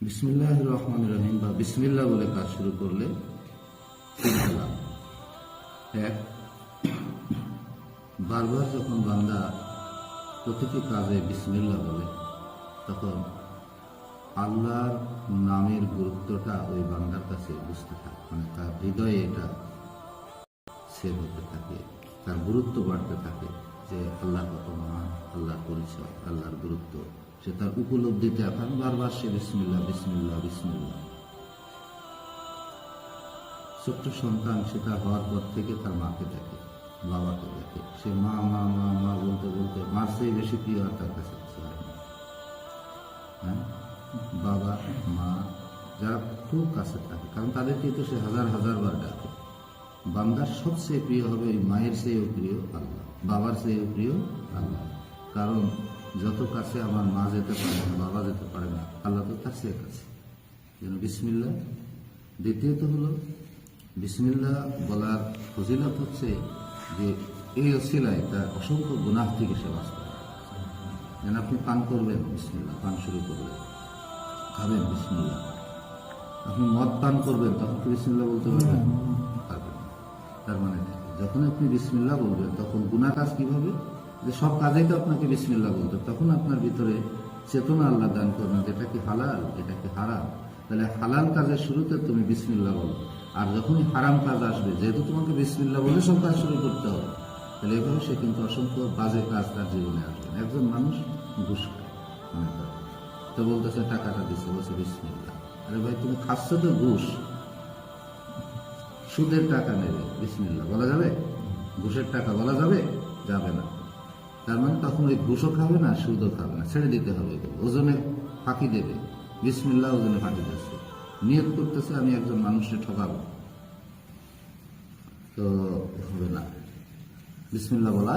বিসমিল্লাহির রহমানির রহিম বা বিসমিল্লাহ বলে কাজ শুরু করলে এক, বারবার যখন বান্দা প্রতিটি কাজে বিসমিল্লাহ বলে তখন আল্লাহর নামের গুরুত্বটা ওই বান্দার কাছে বুঝতে থাকে, মানে তার হৃদয়ে এটা সেভ হতে থাকে, তার গুরুত্ব বাড়তে থাকে যে আল্লাহ কত মহান, আল্লাহর পরিচয়, আল্লাহর গুরুত্ব সে তার উপলব্ধিতে এখন বারবার সে বিসমিল্লাহ বিসমিল্লাহ বিসমিল্লাহ। ছোট্ট সন্তান সেটা হওয়ার পর থেকে তার মাকে দেখে, বাবাকে দেখে, সে মা মা মা মা বলতে বলতে মার চেয়ে বেশি প্রিয় আর তার কাছে কিছু হয় না। হ্যাঁ, বাবা মা যারা খুব কাছে থাকে, কারণ তাদেরকে তো সে হাজার হাজার বার ডাকে। বান্দার সবচেয়ে প্রিয় হবে ওই মায়ের চেয়েও প্রিয় আল্লাহ, বাবার চেয়েও প্রিয় আল্লাহ। কারণ যত কাছে আমার মা যেতে পারে না, বাবা যেতে পারে না, আল্লাহ তো তার চেয়ে কাছে। যেন বিসমিল্লাহ। দ্বিতীয়ত হলো বিসমিল্লাহ বলার ফজিলত হচ্ছে যে এই অসিলায় তার অসংখ্য গুনাহ থেকে সে বাঁচতে পারে। যেন আপনি পান করবেন বিসমিল্লাহ, পান শুরু করবেন, খাবেন বিসমিল্লাহ। আপনি মদ পান করবেন তখন কি বিসমিল্লাহ বলতে পারবেন? পারবেন। তার মানে যখন আপনি বিসমিল্লাহ বলবেন তখন গুনাহ কাজ কিভাবে, যে সব কাজেই তো আপনাকে বিসমিল্লাহ বলতে, তখন আপনার ভিতরে চেতনা আল্লাহ দান করবেন যেটা কি হালাল, এটা কি হারাম। তাহলে হালাল কাজের শুরুতে তুমি বিসমিল্লাহ বলো, আর যখনই হারাম কাজ আসবে যেহেতু তোমাকে বিসমিল্লাহ বলে সব কাজ শুরু করতে হবে, তাহলে এভাবে সে কিন্তু অসংখ্য বাজে কাজ তার জীবনে আসবে। একজন মানুষ ঘুষ খায়, মনে করে তো বলতেছে টাকাটা দিচ্ছে, বলছে বিসমিল্লাহ। আরে ভাই তুমি খাচ্ছ তো ঘুষ, সুদের টাকা নেবে, বিসমিল্লাহ বলা যাবে? ঘুষের টাকা বলা যাবে? যাবে না। তার মানে তখন ওই ঘুষও খাবে না, সুদও খাবে না, ছেড়ে দিতে হবে। ওজনে ফাঁকি দেবে, বিসমিল্লাহ ওজনে ফাঁকি দিচ্ছে, নিয়ত করতেছে আমি একজন মানুষকে ঠকাবো, তো হবে না, বিসমিল্লাহ বলা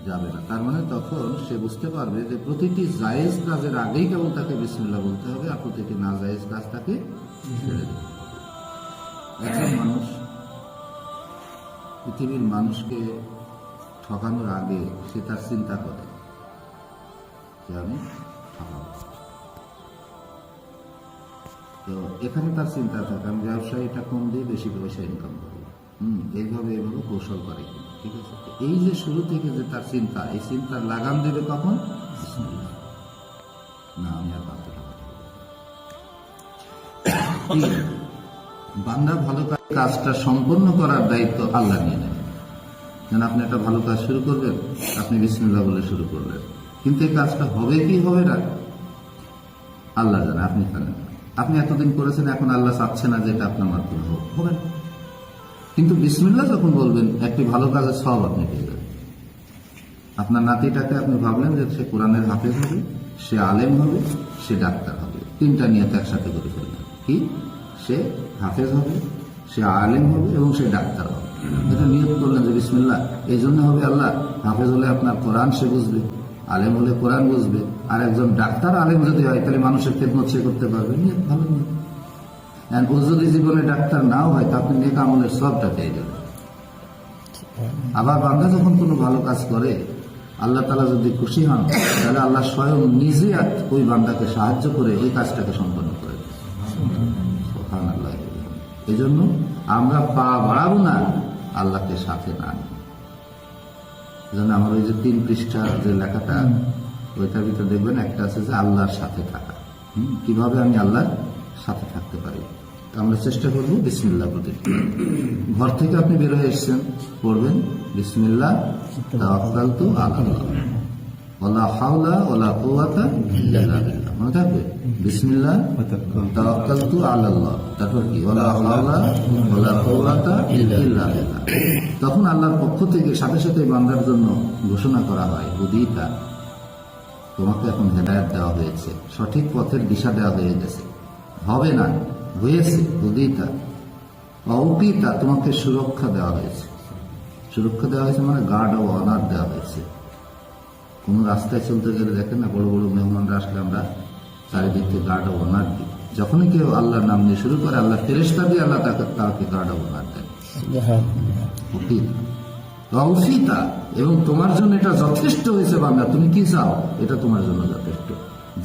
যাবে না। তার মানে তখন সে বুঝতে পারবে যে প্রতিটি জায়েজ কাজের আগেই কেবল তাকে বিসমিল্লাহ বলতে হবে, আর প্রতিটি না জায়েজ কাজ তাকে ছেড়ে দিতে হবে। একজন মানুষ পৃথিবীর মানুষকে ঠকানোর আগে সে তার চিন্তা করে যে আমি ঠকাবো। তো এখানে তার চিন্তা থাকে আমি ব্যবসায়ীটা কম দিয়ে বেশি পয়সা ইনকাম করবো, এইভাবে এইভাবে কৌশল করে, ঠিক আছে। এই যে শুরু থেকে যে তার চিন্তা, এই চিন্তার লাগাম দেবে কখন? না আমি আর 5 টাকা বান্দা ভালো কাজটা সম্পন্ন করার দায়িত্ব আল্লাহ নিয়ে নেন। যেন আপনি একটা ভালো কাজ শুরু করবেন, আপনি বিসমিল্লাহ বলে শুরু করলেন, কিন্তু এই কাজটা হবে কি হবে না আল্লাহ জানে, আপনি জানেন। আপনি এতদিন করেছেন, এখন আল্লাহ চাচ্ছে না যে এটা আপনার মাধ্যমে হবে না, কিন্তু বিসমিল্লাহ যখন বলবেন একটি ভালো কাজের সব আপনি পেয়ে যাবেন। আপনার নাতিটাকে আপনি ভাবলেন যে সে কোরআনের হাফেজ হবে, সে আলেম হবে, সে ডাক্তার হবে, 3টা নিয়ত একসাথে করে ফেললেন। কি? সে হাফেজ হবে, সে আলেম হবে এবং সে ডাক্তার হবে। এটা নিয়ত করলেন যে বিসমিল্লাহ এই জন্য হবে আল্লাহ। হাফেজ হলে আপনার কোরআন সে বুঝবে, আলেম হলে কোরআন বুঝবে, আর একজন ডাক্তার আলেম যদি হয় তাহলে মানুষের খেদমত সে করতে পারবে। নিয়ত ভালো নিয়ত। ও যদি জীবনে ডাক্তার নাও হয় তা আপনি নেক আমলের সবটা পেয়ে যাবেন। আবার বান্দা যখন কোনো ভালো কাজ করে আল্লাহ তাআলা যদি খুশি হন তাহলে আল্লাহ স্বয়ং নিজে ওই বান্দাকে সাহায্য করে ওই কাজটাকে সম্পন্ন করে দেন। সুবহানাল্লাহ। এই জন্য আমরা পা বাড়াবো না আল্লাহকে সাথে না নিয়ে। যেন আমার ওই যে 3 পৃষ্ঠা যে লেখাটা, ওইটার ভিতরে দেখবেন একটা আছে যে আল্লাহর সাথে থাকা। কিভাবে আমি আল্লাহর সাথে থাকতে পারি, আমরা চেষ্টা করবো বিসমিল্লাহ বলতে। ঘর থেকে আপনি বের হয়ে এসছেন, পড়বেন বিসমিল্লাহ তাওয়াক্কালতু আলাল্লাহ ওয়ালা হাওলা ওয়ালা কুওয়াতা ইল্লা বিল্লাহ। মনে থাকবে বিসমিল্লাহ তাওয়াক্কালতু আলাল্লাহ, তারপর কি ওয়ালা হাওলা ওয়ালা কুওয়াতা ইল্লা বিল্লাহ। তখন আল্লাহর পক্ষ থেকে সাথে সাথে বান্দার জন্য ঘোষণা করা হয় হুদিতা, তোমাকে এখন হেদায়েত দেওয়া হয়েছে, সঠিক পথের দিশা দেওয়া হয়ে গেছে, হবে না হয়েছে। হুদিতা অউকিতা, তোমাকে সুরক্ষা দেওয়া হয়েছে। সুরক্ষা দেওয়া হয়েছে মানে গার্ড অব অনার দেওয়া হয়েছে। কোন রাস্তায় চলতে গেলে দেখেন না, বড় বড় মেহমানরা আসলে আমরা চারিদিক থেকে গার্ড অব অনার দিই। যখনই কেউ আল্লাহর নাম নিয়ে শুরু করে আল্লাহ ফেরেশতা দিয়ে আল্লাহ তাকে গার্ড অব অনার দেন। এবং তোমার জন্য এটা যথেষ্ট হয়েছে বান্দা, তুমি কি চাও এটা তোমার জন্য যথেষ্ট।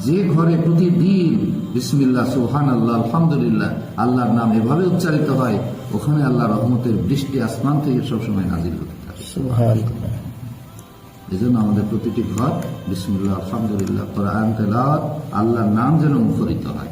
যে ঘরে প্রতিদিন বিসমিল্লাহ, সুবহানাল্লাহ, আলহামদুলিল্লাহ, আল্লাহর নাম এভাবে উচ্চারিত হয়, ওখানে আল্লাহ রহমতের বৃষ্টি আসমান থেকে সবসময় নাজিল হতে থাকে। সুবহানাল্লাহ। এই জন্য আমাদের প্রতিটি ঘর বিসমিল্লাহ, আলহামদুলিল্লাহ, কোরআন তেলাওয়াত, আল্লাহর নাম যেন মুখরিত হয়।